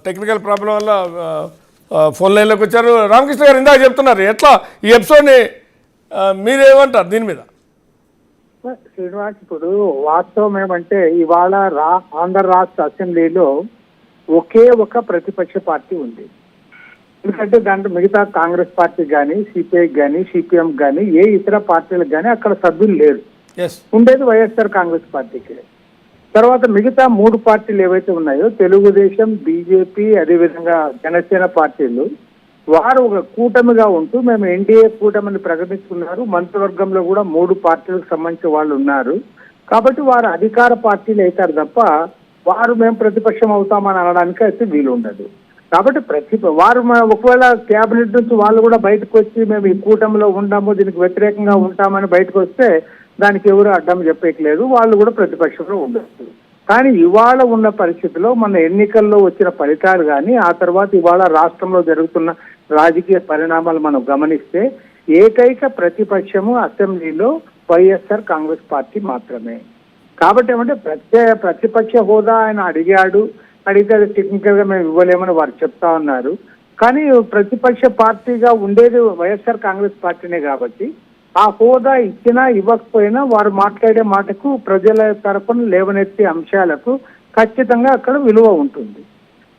Technical problem వల్ల phone లైన్లోకి వచ్చారు. రామకృష్ణ గారు ఇందాక చెప్తున్నారు, ఎట్లా ఈ ఎపిసోడ్ని మీరేమంటారు దీని మీద? శ్రీనివాస్, ఇప్పుడు వాస్తవం ఏమంటే ఇవాళ ఆంధ్ర రాష్ట్ర అసెంబ్లీలో ఒకే ఒక ప్రతిపక్ష పార్టీ ఉంది. ఎందుకంటే దాంట్లో మిగతా కాంగ్రెస్ పార్టీ కానీ, సిపిఐ కానీ, సిపిఎం కానీ, ఏ ఇతర పార్టీలకు కానీ అక్కడ సభ్యులు లేరు. ఉండేది వైఎస్ఆర్ కాంగ్రెస్ పార్టీకి. తర్వాత మిగతా 3 పార్టీలు ఏవైతే ఉన్నాయో తెలుగుదేశం, బీజేపీ, అదేవిధంగా జనసేన పార్టీలు, వారు ఒక కూటమిగా ఉంటూ మేము ఎన్డీఏ కూటమిని ప్రకటించుకున్నారు. మంత్రివర్గంలో కూడా 3 పార్టీలకు సంబంధించిన వాళ్ళు ఉన్నారు. కాబట్టి వారు అధికార పార్టీలు అవుతారు తప్ప వారు మేము ప్రతిపక్షం అవుతామని అనడానికి అయితే వీలు ఉండదు. కాబట్టి వారు ఒకవేళ క్యాబినెట్ నుంచి వాళ్ళు కూడా బయటకు వచ్చి మేము ఈ కూటమిలో ఉండము, దీనికి వ్యతిరేకంగా ఉంటామని బయటకు వస్తే దానికి ఎవరు అడ్డం చెప్పేయట్లేదు, వాళ్ళు కూడా ప్రతిపక్షంలో ఉండొచ్చు. కానీ ఇవాళ ఉన్న పరిస్థితిలో మన ఎన్నికల్లో వచ్చిన ఫలితాలు కానీ, ఆ తర్వాత ఇవాళ రాష్ట్రంలో జరుగుతున్న రాజకీయ పరిణామాలు మనం గమనిస్తే ఏకైక ప్రతిపక్షము అసెంబ్లీలో వైఎస్ఆర్ కాంగ్రెస్ పార్టీ మాత్రమే. కాబట్టి ఏమంటే ప్రతిపక్ష హోదా ఆయన అడిగితే అది టెక్నికల్ గా మేము ఇవ్వలేమని వారు చెప్తా ఉన్నారు. కానీ ప్రతిపక్ష పార్టీగా ఉండేది వైఎస్ఆర్ కాంగ్రెస్ పార్టీనే కాబట్టి ఆ హోదా ఇచ్చినా ఇవ్వకపోయినా వారు మాట్లాడే మాటకు, ప్రజల తరపున లేవనెత్తే అంశాలకు ఖచ్చితంగా అక్కడ విలువ ఉంటుంది.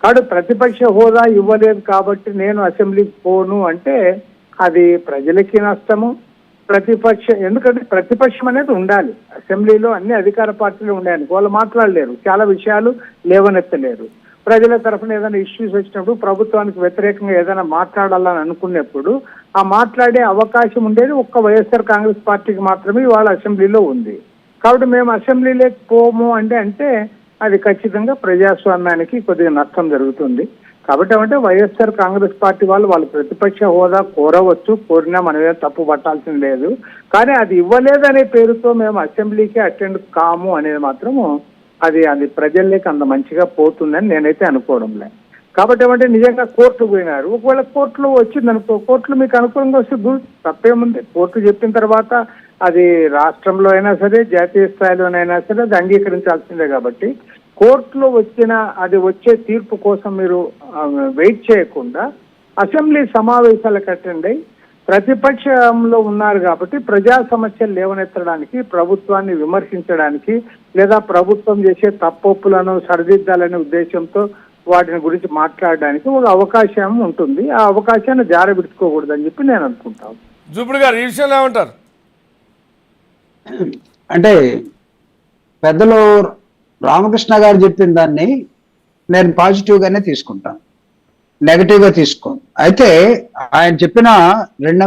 కాబట్టి ప్రతిపక్ష హోదా ఇవ్వలేదు కాబట్టి నేను అసెంబ్లీకి పోను అంటే అది ప్రజలకి నష్టము. ఎందుకంటే ప్రతిపక్షం అనేది ఉండాలి అసెంబ్లీలో, అన్ని అధికార పార్టీలు ఉండాలి. వాళ్ళు మాట్లాడలేరు, చాలా విషయాలు లేవనెత్తలేరు. ప్రజల తరఫున ఏదైనా ఇష్యూస్ వచ్చినప్పుడు, ప్రభుత్వానికి వ్యతిరేకంగా ఏదైనా మాట్లాడాలని అనుకున్నప్పుడు ఆ మాట్లాడే అవకాశం ఉండేది ఒక్క వైఎస్ఆర్ కాంగ్రెస్ పార్టీకి మాత్రమే ఇవాళ అసెంబ్లీలో ఉంది. కాబట్టి మేము అసెంబ్లీలోకి పోము అంటే అది ఖచ్చితంగా ప్రజాస్వామ్యానికి కొద్దిగా నష్టం జరుగుతుంది. కాబట్టి ఏమంటే వైఎస్ఆర్ కాంగ్రెస్ పార్టీ వాళ్ళు ప్రతిపక్ష హోదా కోరవచ్చు, కోరినా మనమే తప్పు పట్టాల్సింది లేదు. కానీ అది ఇవ్వలేదనే పేరుతో మేము అసెంబ్లీకి అటెండ్ కాము అనేది మాత్రము అది ప్రజల్లోకి అంత మంచిగా పోతుందని నేనైతే అనుకోవడం లేదు. కాబట్టి ఏమంటే నిజంగా కోర్టుకు పోయినారు, ఒకవేళ కోర్టులో వచ్చిందనుకో, కోర్టులో మీకు అనుకూలంగా వస్తే తప్పేముంది. కోర్టు చెప్పిన తర్వాత అది రాష్ట్రంలో అయినా సరే, జాతీయ స్థాయిలోనైనా సరే అది అంగీకరించాల్సిందే. కాబట్టి కోర్టులో వచ్చే తీర్పు కోసం మీరు వెయిట్ చేయకుండా అసెంబ్లీ సమావేశాలకు అటెండ్ అయ్యి, ప్రతిపక్షంలో ఉన్నారు కాబట్టి ప్రజా సమస్యలు లేవనెత్తడానికి, ప్రభుత్వాన్ని విమర్శించడానికి, లేదా ప్రభుత్వం చేసే తప్పొప్పులను సరిదిద్దాలనే ఉద్దేశంతో వాటిని గురించి మాట్లాడడానికి ఒక అవకాశం ఉంటుంది. ఆ అవకాశాన్ని జారబెట్టుకోకూడదని చెప్పి నేను అనుకుంటాను. జూపుడు గారు ఈ విషయంలో ఏమంటారు? అంటే పెద్దలు రామకృష్ణ గారు చెప్పిన దాన్ని నేను పాజిటివ్ గానే తీసుకుంటాను, నెగటివ్ గా తీసుకోను. అయితే ఆయన చెప్పిన 2